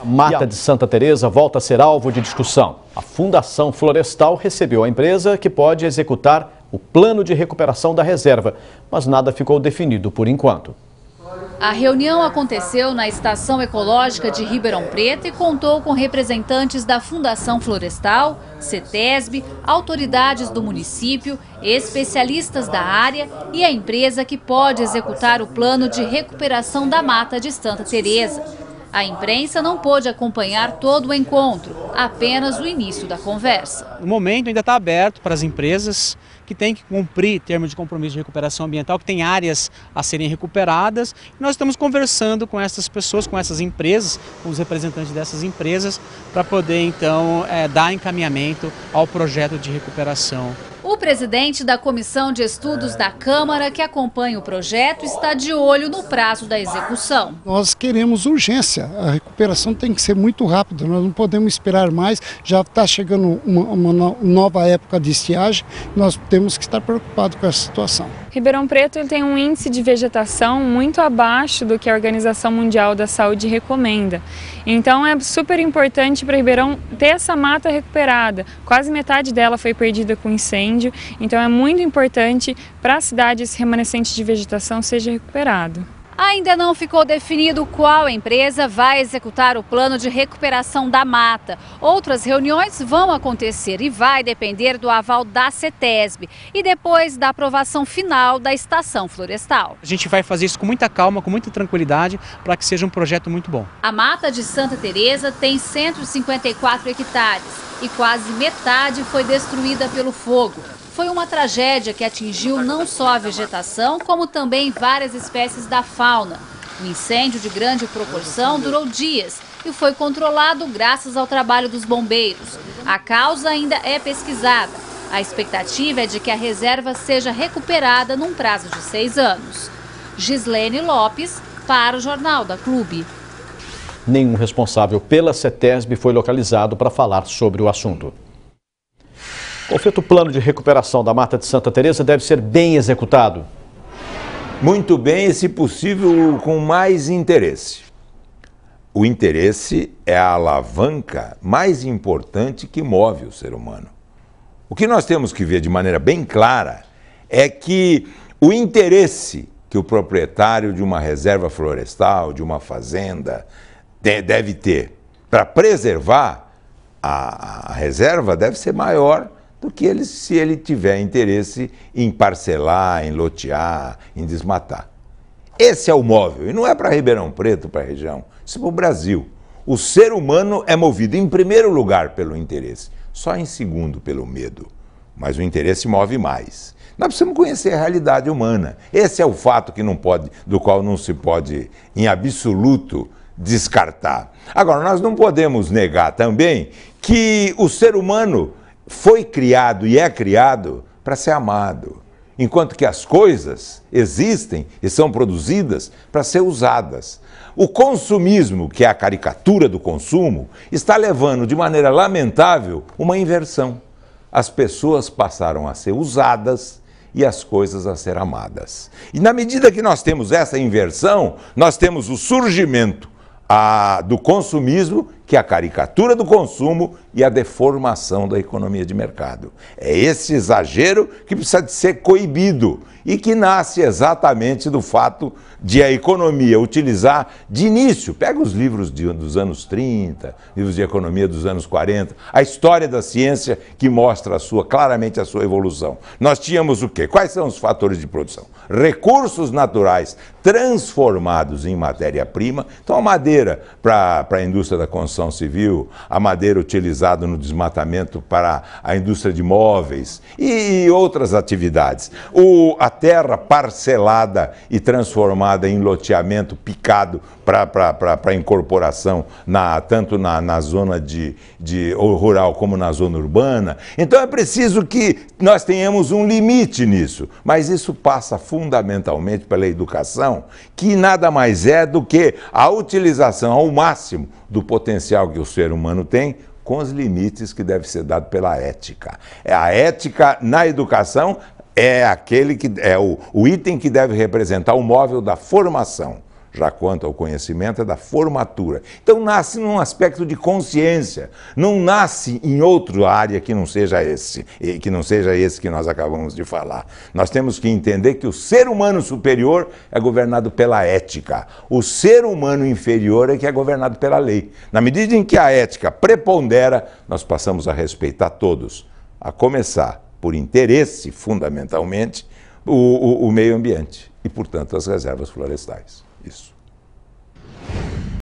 A Mata de Santa Teresa volta a ser alvo de discussão. A Fundação Florestal recebeu a empresa que pode executar o plano de recuperação da reserva, mas nada ficou definido por enquanto. A reunião aconteceu na Estação Ecológica de Ribeirão Preto e contou com representantes da Fundação Florestal, CETESB, autoridades do município, especialistas da área e a empresa que pode executar o plano de recuperação da Mata de Santa Teresa. A imprensa não pôde acompanhar todo o encontro, apenas o início da conversa. O momento ainda está aberto para as empresas que têm que cumprir termos de compromisso de recuperação ambiental, que tem áreas a serem recuperadas. Nós estamos conversando com essas pessoas, com essas empresas, com os representantes dessas empresas, para poder então dar encaminhamento ao projeto de recuperação. O presidente da Comissão de Estudos da Câmara, que acompanha o projeto, está de olho no prazo da execução. Nós queremos urgência, a recuperação tem que ser muito rápida, nós não podemos esperar mais, já está chegando uma nova época de estiagem, nós temos que estar preocupados com essa situação. Ribeirão Preto tem um índice de vegetação muito abaixo do que a Organização Mundial da Saúde recomenda. Então é super importante para Ribeirão ter essa mata recuperada. Quase metade dela foi perdida com incêndio, então é muito importante para a cidade esse remanescente de vegetação seja recuperado. Ainda não ficou definido qual empresa vai executar o plano de recuperação da mata. Outras reuniões vão acontecer e vai depender do aval da CETESB e depois da aprovação final da Estação Florestal. A gente vai fazer isso com muita calma, com muita tranquilidade, para que seja um projeto muito bom. A Mata de Santa Teresa tem 154 hectares e quase metade foi destruída pelo fogo. Foi uma tragédia que atingiu não só a vegetação, como também várias espécies da fauna. O incêndio de grande proporção durou dias e foi controlado graças ao trabalho dos bombeiros. A causa ainda é pesquisada. A expectativa é de que a reserva seja recuperada num prazo de 6 anos. Gislene Lopes, para o Jornal da Clube. Nenhum responsável pela CETESB foi localizado para falar sobre o assunto. O feito plano de recuperação da Mata de Santa Teresa deve ser bem executado. Muito bem e, se possível, com mais interesse. O interesse é a alavanca mais importante que move o ser humano. O que nós temos que ver de maneira bem clara é que o interesse que o proprietário de uma reserva florestal, de uma fazenda, deve ter para preservar a reserva deve ser maior do que se ele tiver interesse em parcelar, em lotear, em desmatar. Esse é o móvel, e não é para Ribeirão Preto, para a região, isso é para o Brasil. O ser humano é movido em primeiro lugar pelo interesse, só em segundo pelo medo, mas o interesse move mais. Nós precisamos conhecer a realidade humana, esse é o fato do qual não se pode, em absoluto, descartar. Agora, nós não podemos negar também que o ser humano foi criado e é criado para ser amado, enquanto que as coisas existem e são produzidas para ser usadas. O consumismo, que é a caricatura do consumo, está levando de maneira lamentável uma inversão. As pessoas passaram a ser usadas e as coisas a ser amadas. E na medida que nós temos essa inversão, nós temos o surgimento do consumismo, que é a caricatura do consumo e a deformação da economia de mercado. É esse exagero que precisa de ser coibido e que nasce exatamente do fato de a economia utilizar de início, pega os livros dos anos 30, livros de economia dos anos 40, a história da ciência que mostra claramente a sua evolução. Nós tínhamos o quê? Quais são os fatores de produção? Recursos naturais transformados em matéria-prima. Então a madeira para a indústria da construção civil, a madeira utilizada no desmatamento para a indústria de móveis e outras atividades. A terra parcelada e transformada em loteamento picado para incorporação tanto na zona rural como na zona urbana. Então é preciso que nós tenhamos um limite nisso, mas isso passa fundamentalmente pela educação, que nada mais é do que a utilização ao máximo do potencial que o ser humano tem, com os limites que deve ser dado pela ética. A ética na educação é o item que deve representar o móvel da formação. Já quanto ao conhecimento, é da formatura. Então nasce num aspecto de consciência, não nasce em outra área que não seja esse que nós acabamos de falar. Nós temos que entender que o ser humano superior é governado pela ética, o ser humano inferior é que é governado pela lei. Na medida em que a ética prepondera, nós passamos a respeitar todos, a começar por interesse, fundamentalmente, o meio ambiente e, portanto, as reservas florestais. Isso.